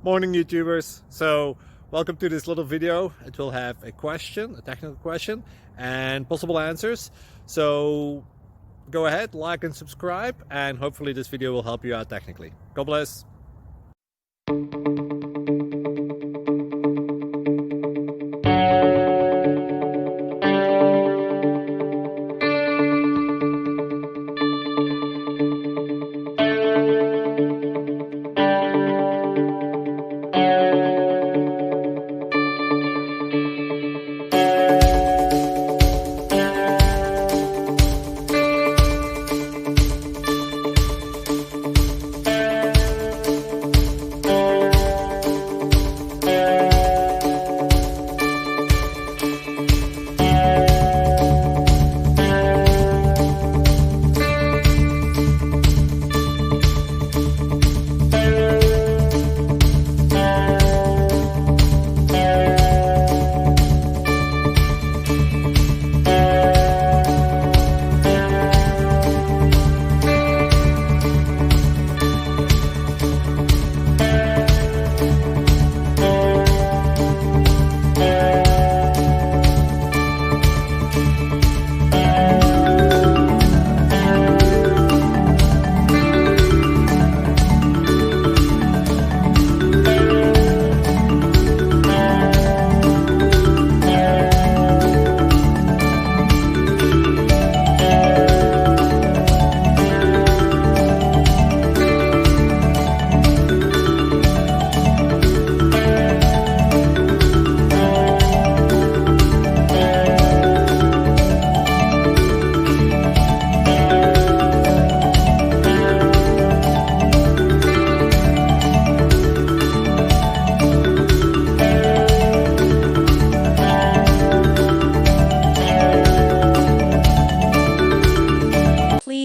Morning YouTubers. So welcome to this little video. It will have a question, a technical question, and possible answers. So go ahead, like and subscribe, and hopefully this video will help you out technically. God bless.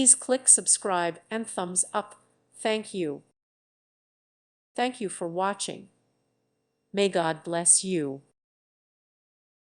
Please click subscribe and thumbs up. Thank you. Thank you for watching. May God bless you.